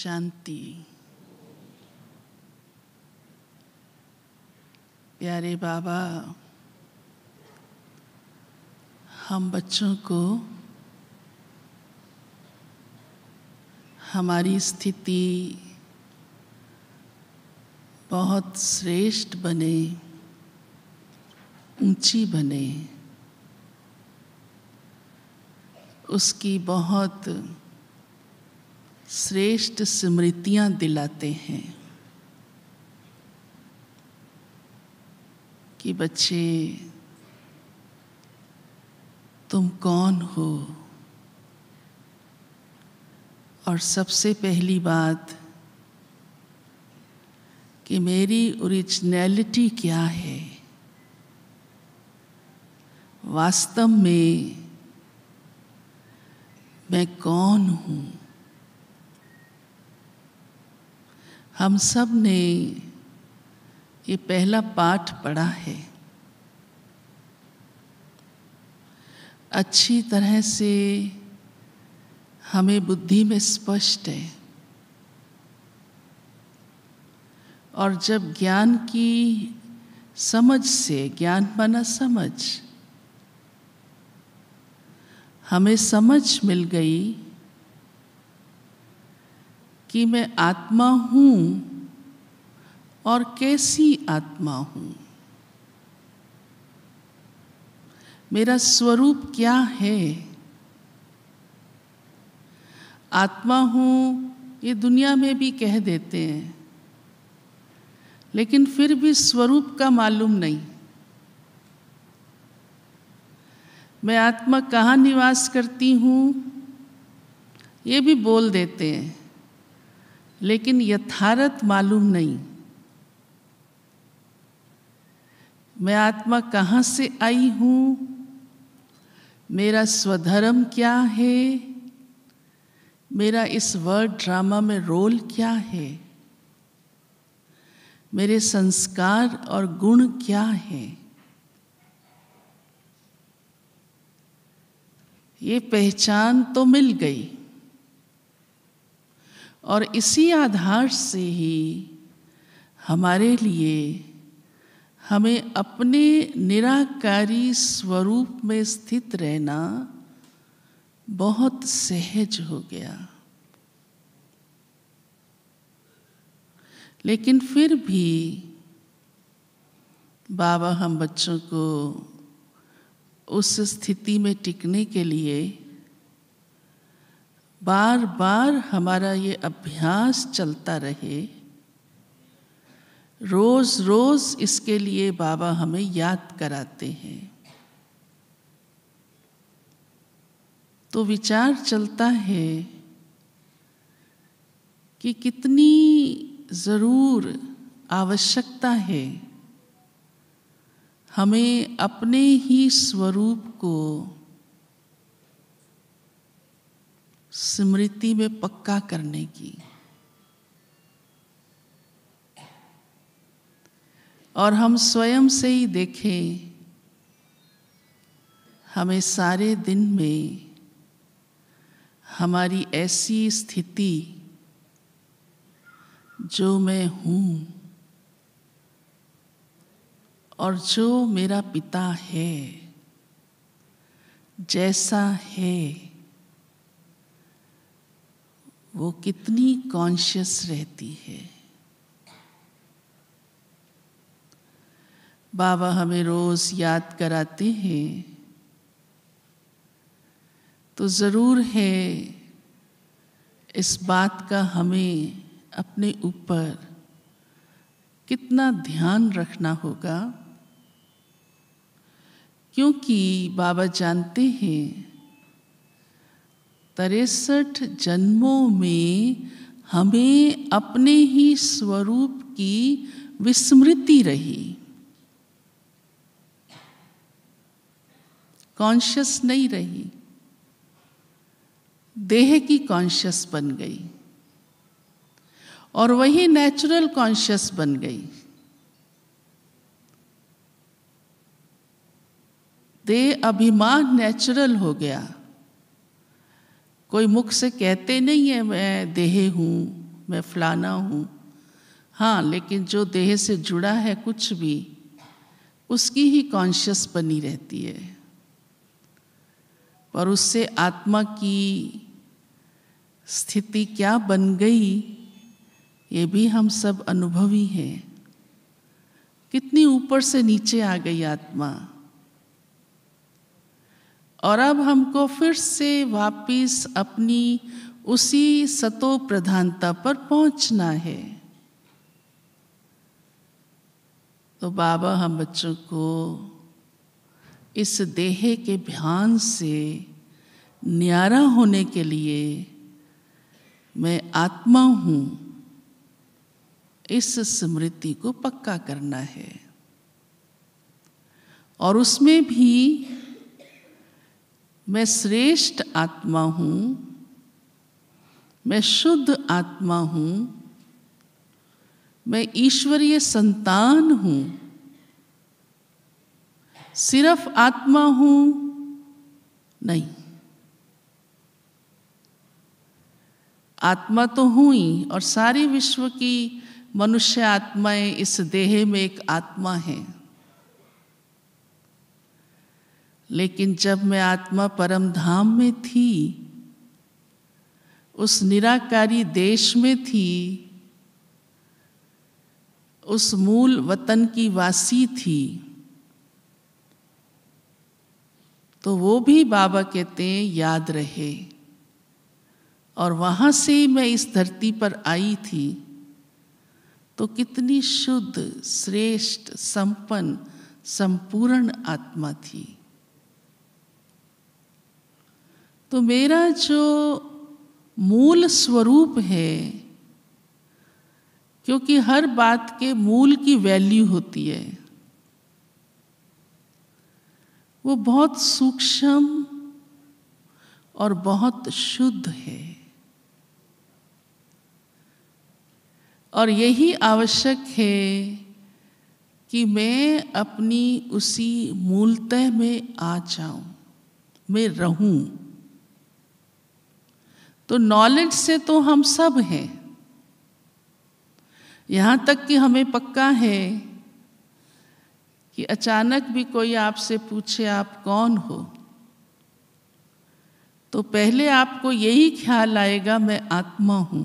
शांति। प्यारे बाबा, हम बच्चों को हमारी स्थिति बहुत श्रेष्ठ बने, ऊंची बने, उसकी बहुत श्रेष्ठ स्मृतियाँ दिलाते हैं कि बच्चे तुम कौन हो। और सबसे पहली बात कि मेरी ओरिजिनलिटी क्या है, वास्तव में मैं कौन हूँ। हम सब ने ये पहला पाठ पढ़ा है, अच्छी तरह से हमें बुद्धि में स्पष्ट है। और जब ज्ञान की समझ से, ज्ञान माना समझ, हमें समझ मिल गई कि मैं आत्मा हूँ और कैसी आत्मा हूँ, मेरा स्वरूप क्या है। आत्मा हूँ ये दुनिया में भी कह देते हैं, लेकिन फिर भी स्वरूप का मालूम नहीं। मैं आत्मा कहाँ निवास करती हूँ ये भी बोल देते हैं, लेकिन यथार्थ मालूम नहीं। मैं आत्मा कहाँ से आई हूँ, मेरा स्वधर्म क्या है, मेरा इस वर्ड ड्रामा में रोल क्या है, मेरे संस्कार और गुण क्या है, ये पहचान तो मिल गई। और इसी आधार से ही हमारे लिए हमें अपने निराकारी स्वरूप में स्थित रहना बहुत सहज हो गया। लेकिन फिर भी बाबा हम बच्चों को उस स्थिति में टिकने के लिए बार बार हमारा ये अभ्यास चलता रहे। रोज रोज इसके लिए बाबा हमें याद कराते हैं। तो विचार चलता है कि कितनी ज़रूर आवश्यकता है हमें अपने ही स्वरूप को स्मृति में पक्का करने की। और हम स्वयं से ही देखें, हमें सारे दिन में हमारी ऐसी स्थिति जो मैं हूँ और जो मेरा पिता है, जैसा है, वो कितनी कॉन्शियस रहती है। बाबा हमें रोज याद कराते हैं तो ज़रूर है इस बात का हमें अपने ऊपर कितना ध्यान रखना होगा, क्योंकि बाबा जानते हैं 63 जन्मों में हमें अपने ही स्वरूप की विस्मृति रही, कॉन्शियस नहीं रही, देह की कॉन्शियस बन गई और वही नेचुरल कॉन्शियस बन गई। देह अभिमान नेचुरल हो गया। कोई मुख से कहते नहीं है मैं देह हूँ, मैं फलाना हूँ। हाँ, लेकिन जो देह से जुड़ा है कुछ भी, उसकी ही कॉन्शियस बनी रहती है, पर उससे आत्मा की स्थिति क्या बन गई ये भी हम सब अनुभवी हैं। कितनी ऊपर से नीचे आ गई आत्मा, और अब हमको फिर से वापिस अपनी उसी सतो प्रधानता पर पहुंचना है। तो बाबा हम बच्चों को इस देह के भान से न्यारा होने के लिए, मैं आत्मा हूँ, इस स्मृति को पक्का करना है। और उसमें भी मैं श्रेष्ठ आत्मा हूँ, मैं शुद्ध आत्मा हूँ, मैं ईश्वरीय संतान हूँ। सिर्फ आत्मा हूँ नहीं, आत्मा तो हूँ ही, और सारी विश्व की मनुष्य आत्माएं इस देह में एक आत्मा है। लेकिन जब मैं आत्मा परम धाम में थी, उस निराकारी देश में थी, उस मूल वतन की वासी थी, तो वो भी बाबा कहते हैं याद रहे। और वहाँ से ही मैं इस धरती पर आई थी, तो कितनी शुद्ध, श्रेष्ठ, संपन्न, संपूर्ण आत्मा थी। तो मेरा जो मूल स्वरूप है, क्योंकि हर बात के मूल की वैल्यू होती है, वो बहुत सूक्ष्म और बहुत शुद्ध है। और यही आवश्यक है कि मैं अपनी उसी मूलतः में आ जाऊं, मैं रहूं। तो नॉलेज से तो हम सब हैं, यहाँ तक कि हमें पक्का है कि अचानक भी कोई आपसे पूछे आप कौन हो, तो पहले आपको यही ख्याल आएगा मैं आत्मा हूँ।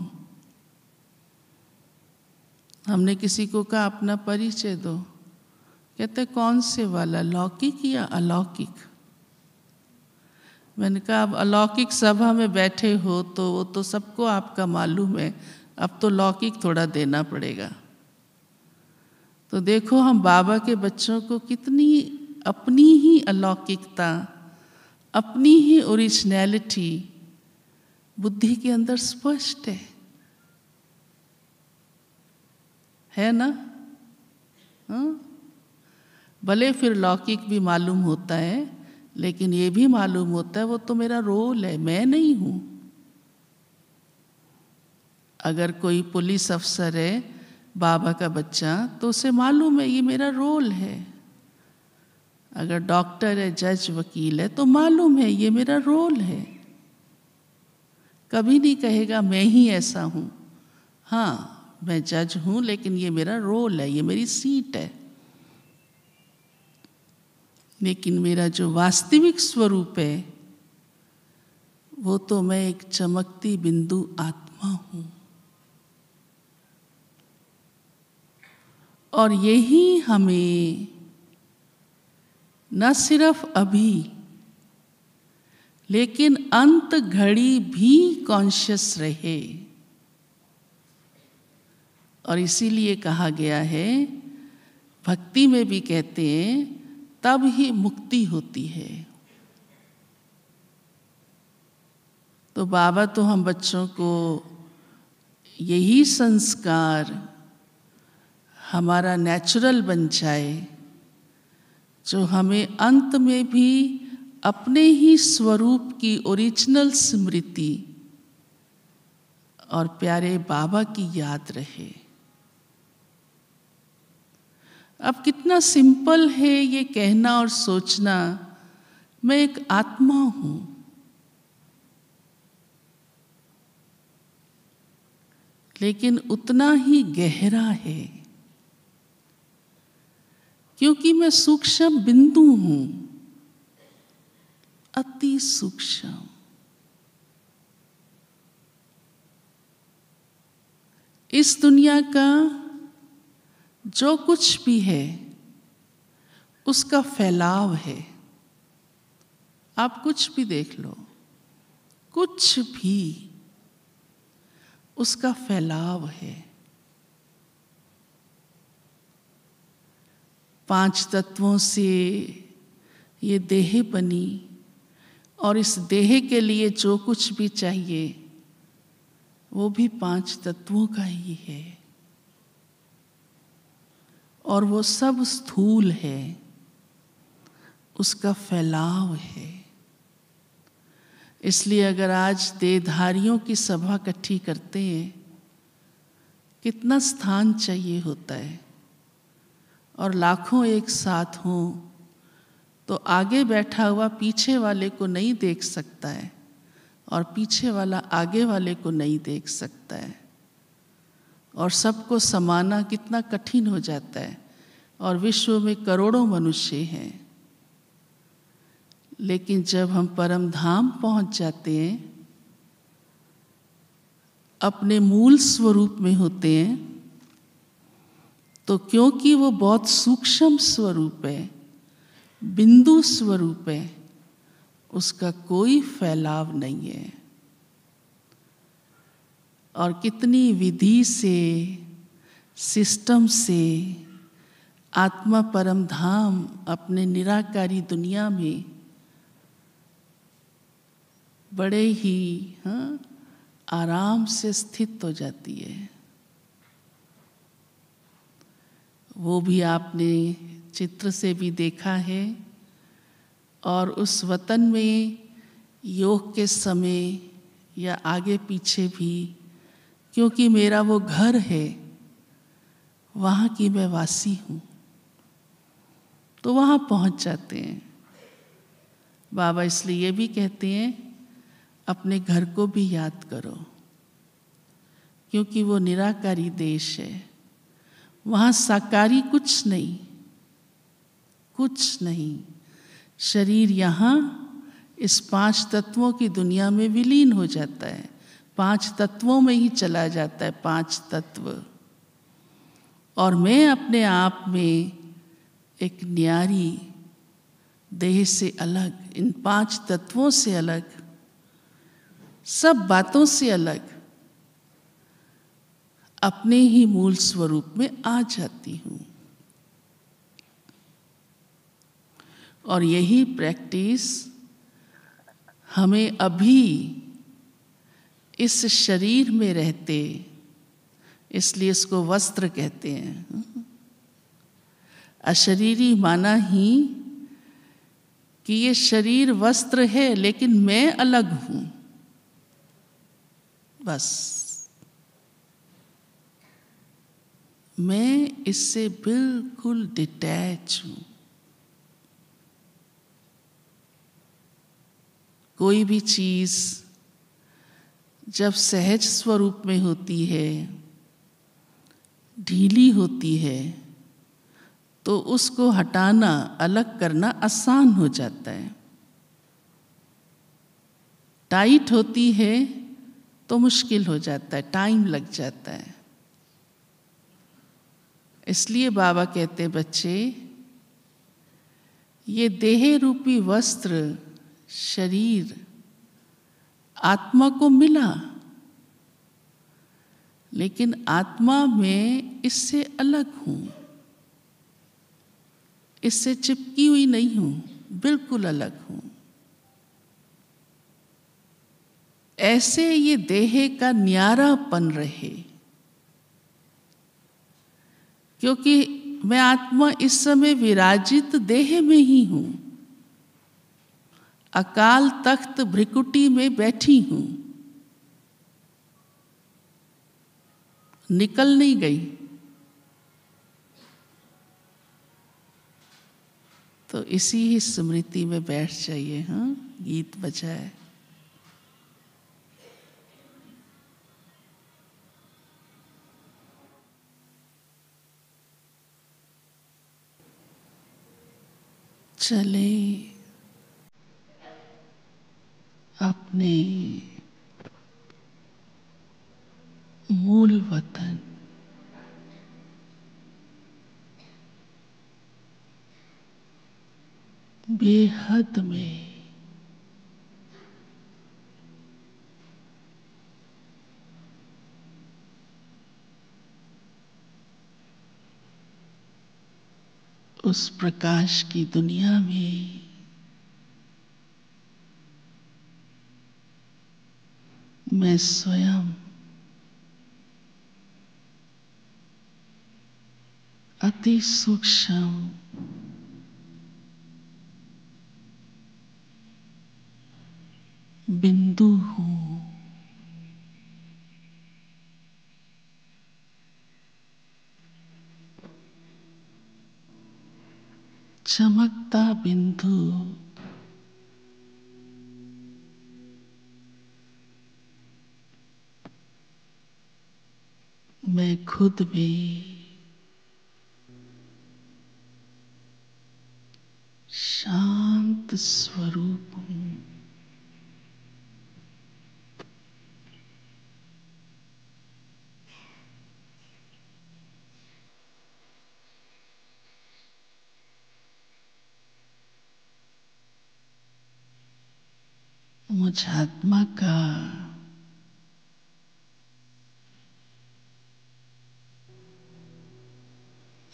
हमने किसी को कहा अपना परिचय दो, कहते कौन से वाला, लौकिक या अलौकिक? मैंने कहा अब अलौकिक सभा में बैठे हो तो वो तो सबको आपका मालूम है, अब तो लौकिक थोड़ा देना पड़ेगा। तो देखो हम बाबा के बच्चों को कितनी अपनी ही अलौकिकता, अपनी ही ओरिजिनलिटी बुद्धि के अंदर स्पष्ट है ना? हाँ? भले फिर लौकिक भी मालूम होता है, लेकिन ये भी मालूम होता है वो तो मेरा रोल है, मैं नहीं हूँ। अगर कोई पुलिस अफसर है, बाबा का बच्चा, तो उसे मालूम है ये मेरा रोल है। अगर डॉक्टर है, जज, वकील है, तो मालूम है ये मेरा रोल है। कभी नहीं कहेगा मैं ही ऐसा हूँ। हाँ, मैं जज हूँ, लेकिन ये मेरा रोल है, ये मेरी सीट है। लेकिन मेरा जो वास्तविक स्वरूप है, वो तो मैं एक चमकती बिंदु आत्मा हूँ। और यही हमें न सिर्फ अभी, लेकिन अंत घड़ी भी कॉन्शियस रहे। और इसीलिए कहा गया है, भक्ति में भी कहते हैं, तब ही मुक्ति होती है। तो बाबा तो हम बच्चों को यही संस्कार हमारा नेचुरल बन जाए, जो हमें अंत में भी अपने ही स्वरूप की ओरिजिनल स्मृति और प्यारे बाबा की याद रहे। अब कितना सिंपल है ये कहना और सोचना, मैं एक आत्मा हूँ। लेकिन उतना ही गहरा है, क्योंकि मैं सूक्ष्म बिंदु हूं, अति सूक्ष्म। इस दुनिया का जो कुछ भी है उसका फैलाव है। आप कुछ भी देख लो, कुछ भी उसका फैलाव है। 5 तत्वों से ये देह बनी, और इस देह के लिए जो कुछ भी चाहिए वो भी 5 तत्वों का ही है, और वो सब स्थूल है, उसका फैलाव है। इसलिए अगर आज देहधारियों की सभा इकट्ठी करते हैं, कितना स्थान चाहिए होता है, और लाखों एक साथ हों तो आगे बैठा हुआ पीछे वाले को नहीं देख सकता है, और पीछे वाला आगे वाले को नहीं देख सकता है, और सबको समाना कितना कठिन हो जाता है। और विश्व में करोड़ों मनुष्य हैं, लेकिन जब हम परम धाम पहुंच जाते हैं, अपने मूल स्वरूप में होते हैं, तो क्योंकि वो बहुत सूक्ष्म स्वरूप है, बिंदु स्वरूप है, उसका कोई फैलाव नहीं है। और कितनी विधि से, सिस्टम से आत्मा परम धाम अपने निराकारी दुनिया में बड़े ही आराम से स्थित हो जाती है। वो भी आपने चित्र से भी देखा है। और उस वतन में योग के समय या आगे पीछे भी, क्योंकि मेरा वो घर है, वहाँ की मैं वासी हूँ, तो वहाँ पहुँच जाते हैं। बाबा इसलिए ये भी कहते हैं अपने घर को भी याद करो, क्योंकि वो निराकारी देश है। वहाँ साकारी कुछ नहीं, कुछ नहीं। शरीर यहाँ इस 5 तत्वों की दुनिया में विलीन हो जाता है, 5 तत्वों में ही चला जाता है, 5 तत्व। और मैं अपने आप में एक न्यारी देह से अलग, इन 5 तत्वों से अलग, सब बातों से अलग, अपने ही मूल स्वरूप में आ जाती हूँ। और यही प्रैक्टिस हमें अभी इस शरीर में रहते, इसलिए इसको वस्त्र कहते हैं। अशरीरी माना ही कि ये शरीर वस्त्र है, लेकिन मैं अलग हूं, बस मैं इससे बिल्कुल डिटैच हूं। कोई भी चीज जब सहज स्वरूप में होती है, ढीली होती है, तो उसको हटाना, अलग करना आसान हो जाता है। टाइट होती है तो मुश्किल हो जाता है, टाइम लग जाता है। इसलिए बाबा कहते हैं, बच्चे ये देह रूपी वस्त्र शरीर आत्मा को मिला, लेकिन आत्मा में इससे अलग हूं, इससे चिपकी हुई नहीं हूं, बिल्कुल अलग हूं। ऐसे ये देह का न्यारापन रहे, क्योंकि मैं आत्मा इस समय विराजित देह में ही हूं, अकाल तख्त भ्रिकुटी में बैठी हूं, निकल नहीं गई। तो इसी ही स्मृति में बैठ जाइए। हाँ, गीत बजाए। चले अपने मूल वतन बेहद में उस प्रकाश की दुनिया में मैं स्वयं अति सूक्ष्म बिंदु हूँ। चमकता बिंदु मैं खुद भी शांत स्वरूप हूँ। मुझ आत्मा का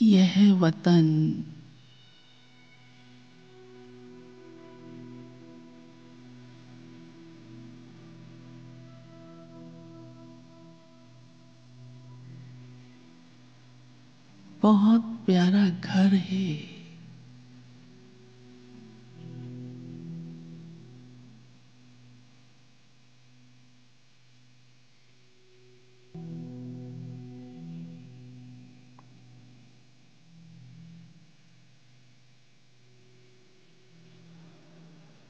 यह वतन बहुत प्यारा घर है।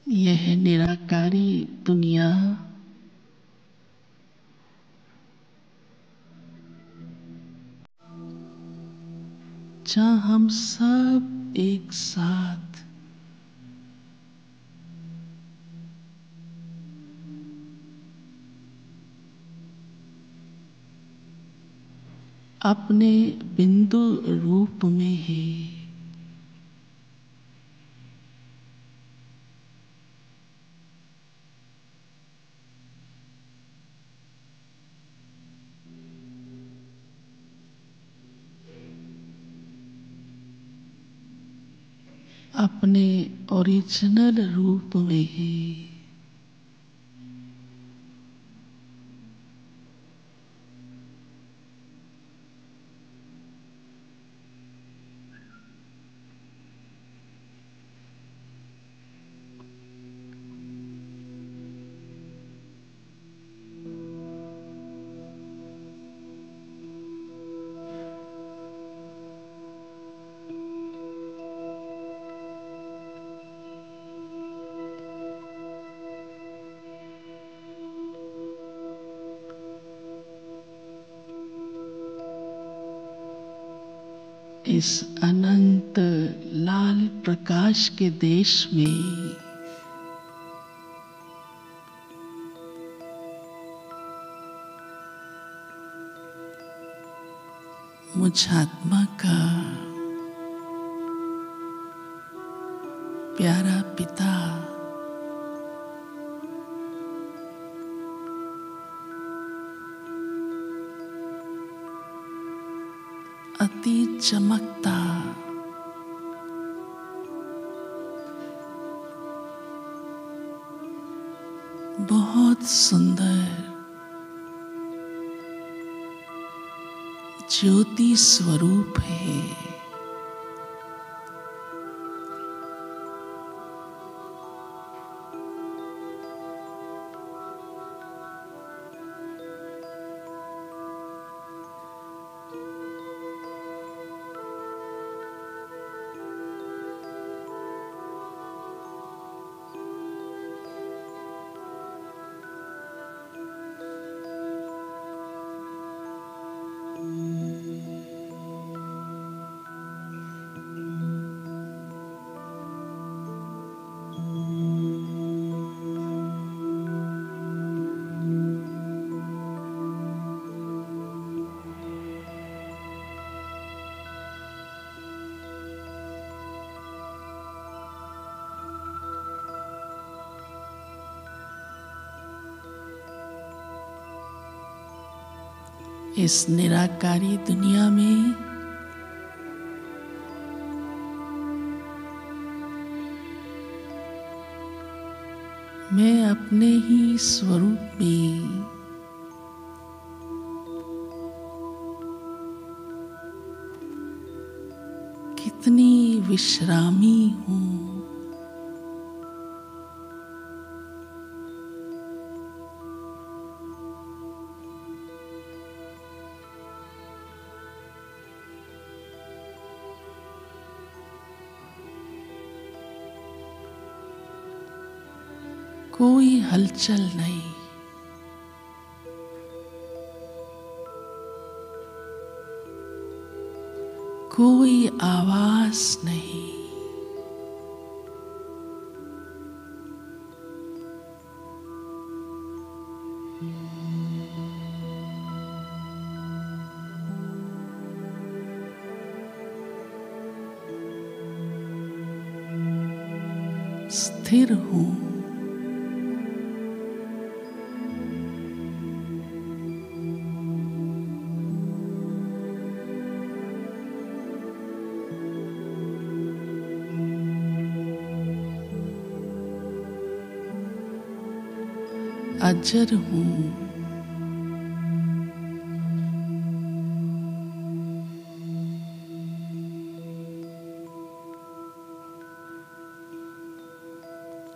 यह निराकारी दुनिया जहाँ हम सब एक साथ अपने बिंदु रूप में है। अपने ओरिजिनल रूप में है। इस अनंत लाल प्रकाश के देश में मुझ आत्मा का प्यारा पिता अति चमकता बहुत सुंदर ज्योति स्वरूप है। इस निराकारी दुनिया में मैं अपने ही स्वरूप में कितनी विश्रामी हूँ। कोई हलचल नहीं, कोई आवाज नहीं, स्थिर हूँ। अजर हूँ।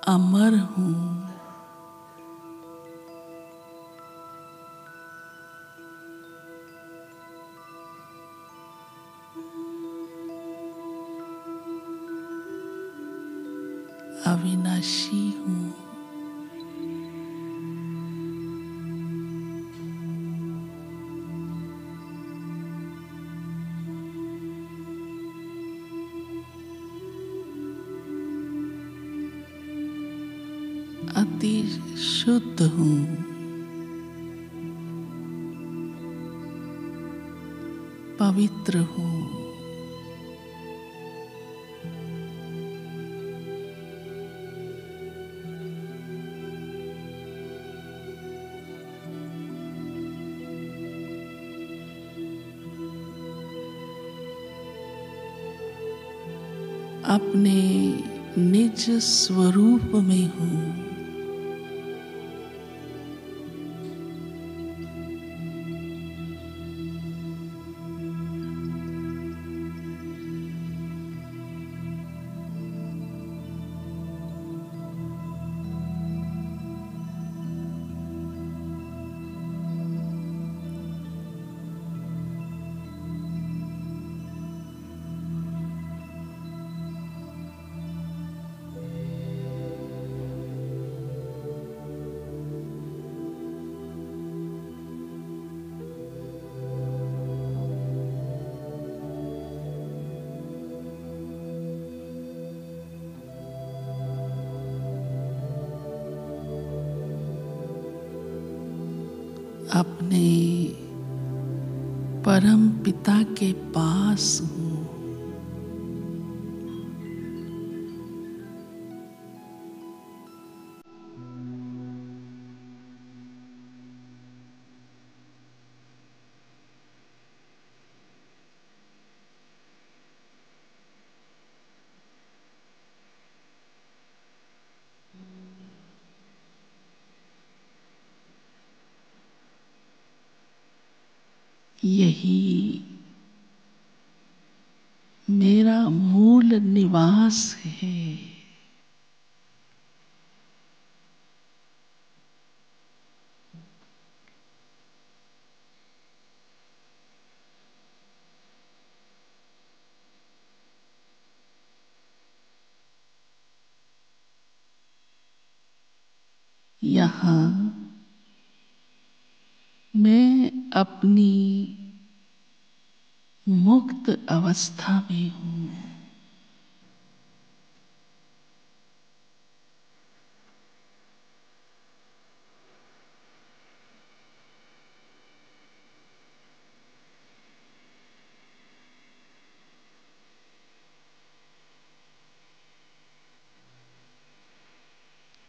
अमर हूँ। अविनाशी हूँ। अति शुद्ध हूँ। पवित्र हूँ। अपने निज स्वरूप में हूँ। अपने परम पिता के पास हूँ। यही मेरा मूल निवास है। यहाँ मैं अपनी मुक्त अवस्था में हूँ।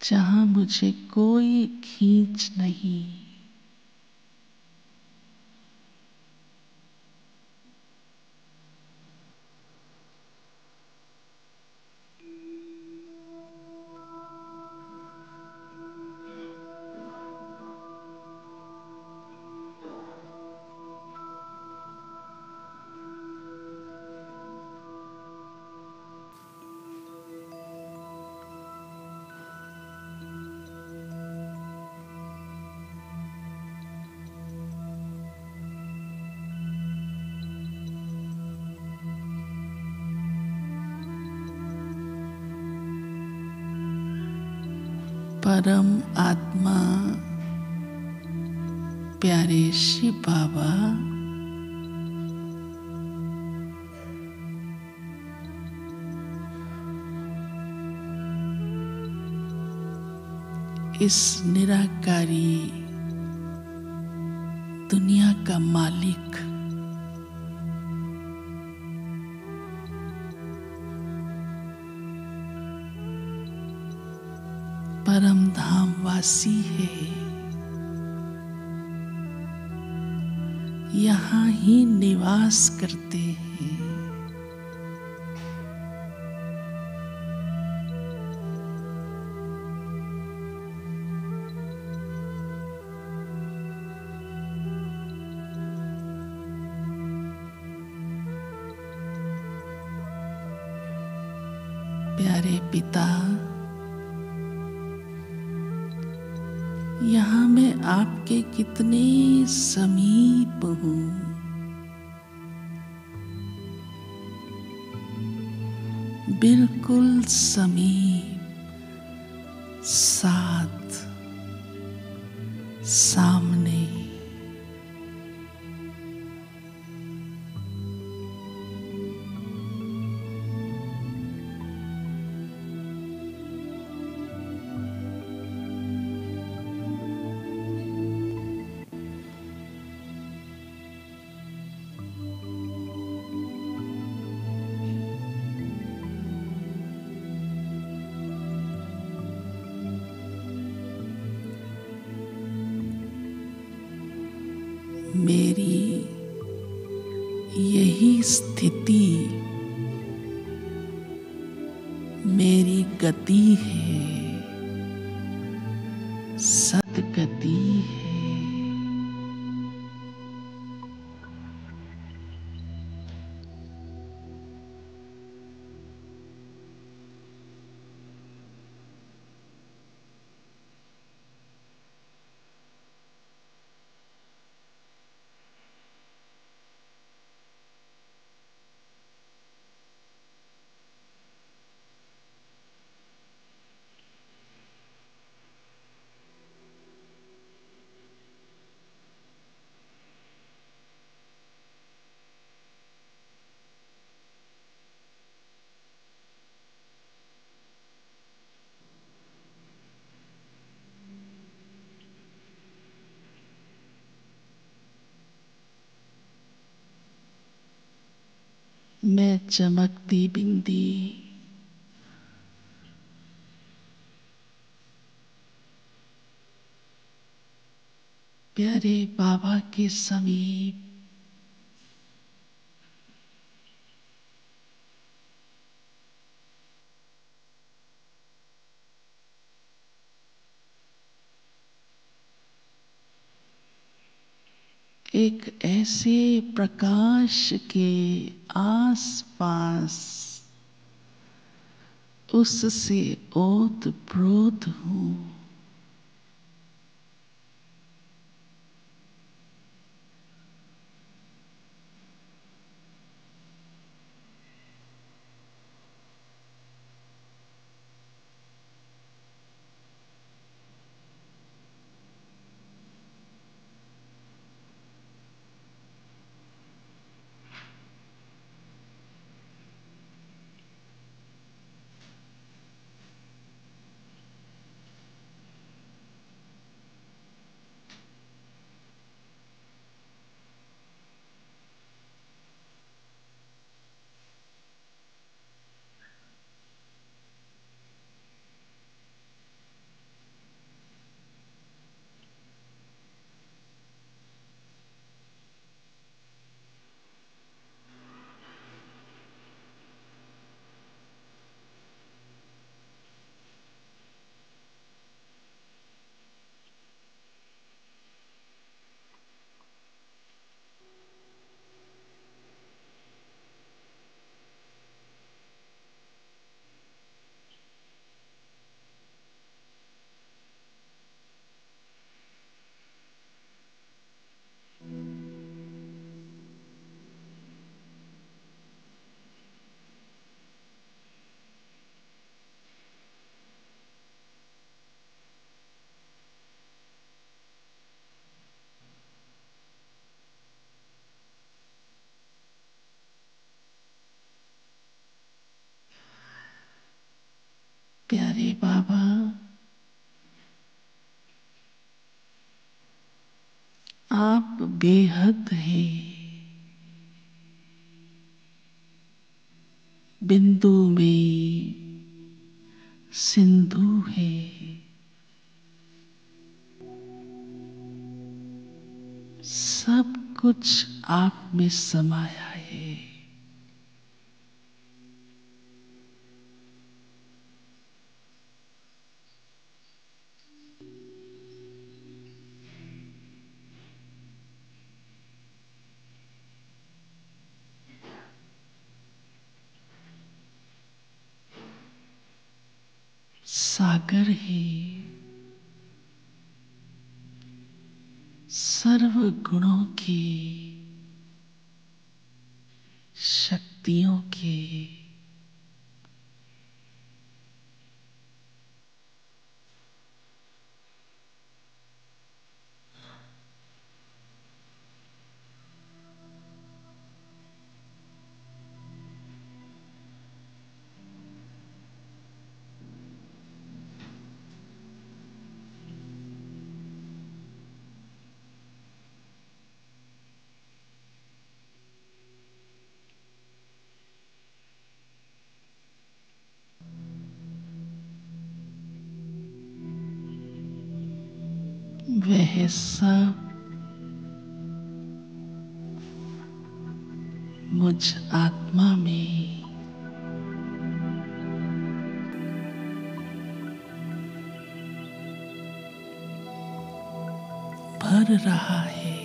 जहाँ मुझे कोई खींच नहीं, परम आत्मा प्यारे शिव बाबा इस निराकारी दुनिया का मालिक परम धाम वासी है, यहाँ ही निवास करते हैं। प्यारे पिता, यहाँ मैं आपके कितने समीप हूँ। बिल्कुल समीप, साथ, सामने। मेरी यही स्थिति मेरी गति है, सदगति है। मैं चमकती बिंदी प्यारे बाबा के समीप एक ऐसे प्रकाश के आसपास उससे ओतप्रोत हूँ। आप बेहद हैं, बिंदु में सिंधु है, सब कुछ आप में समाया है। सागर है, सर्व गुणों के, शक्तियों के। वह सब मुझ आत्मा में भर रहा है।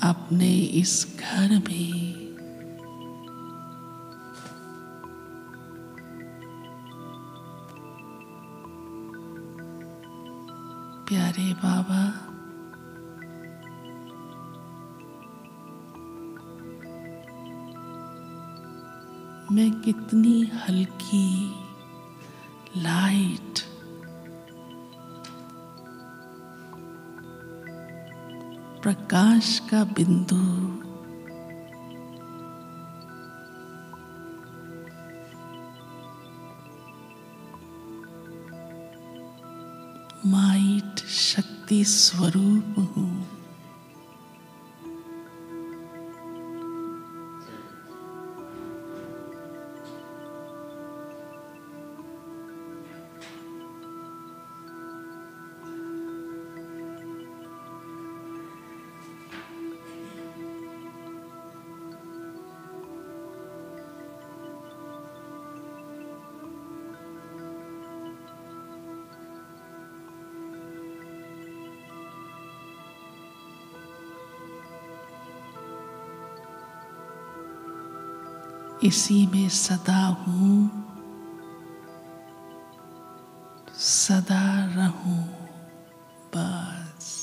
अपने इस घर में प्यारे बाबा, मैं कितनी हल्की लाइट प्रकाश का बिंदु माइट शक्ति स्वरूप हूँ। इसी में सदा हूँ, सदा रहूं बस।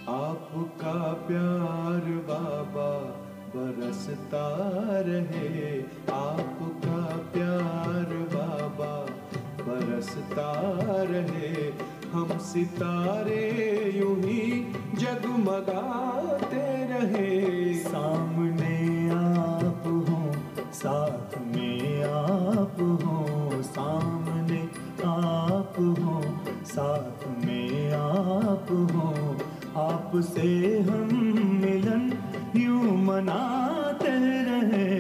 आपका प्यार बाबा बरसता रहे, आपका प्यार बाबा बरसता रहे। हम सितारे यूं ही जगमगाते रहे। सामने आप हो, साथ में आप हो, सामने आप हो, साथ में आप हो। आपसे हम मिलन यूं मनाते रहे।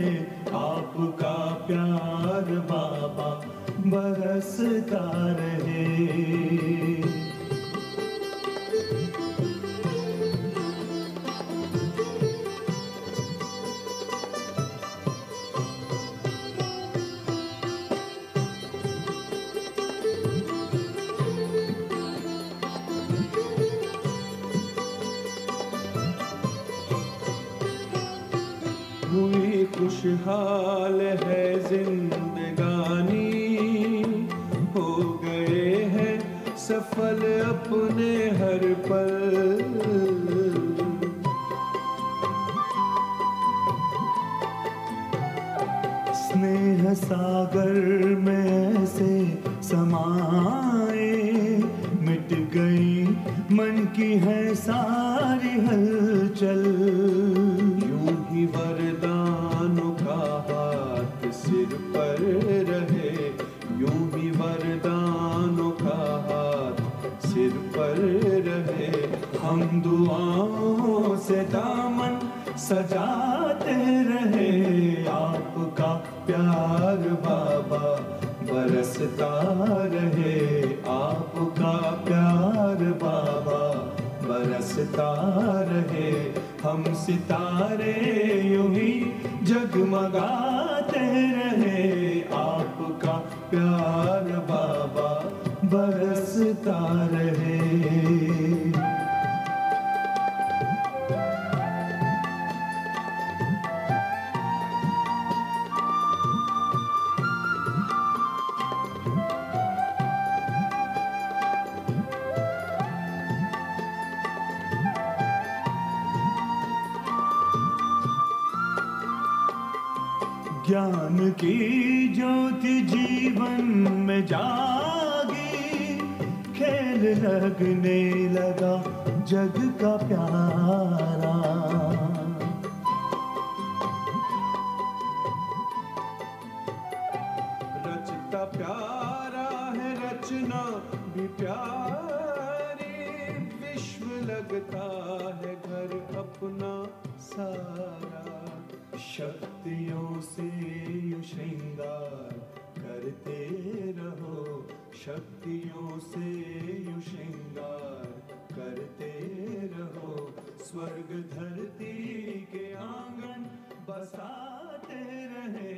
हुई खुशहाल है जिंदगानी, हो गए हैं सफल अपने हर पल। स्नेह सागर में ऐसे समाए, मिट गई मन की है सारी हलचल। यूं ही वरदानों का हाथ सिर पर रहे, यूं ही वरदानों का हाथ सिर पर रहे। हम दुआओं से दामन सजाते रहे, आपका प्यार बाबा बरसता रहे, आपका प्यार बाबा बरसता रहे। हम सितारे यूं ही जगमगाते रहे, आपका प्यार बाबा बरसता रहे। ज्ञान की ज्योति जीवन में जागी, खेल लगने लगा जग का प्यारा। रचता प्यारा है रचना भी प्यारी, विश्व लगता है घर अपना सारा। शक्तियों से यूं श्रृंगार करते रहो, शक्तियों से यूं श्रृंगार करते रहो। स्वर्ग धरती के आंगन बसाते रहे,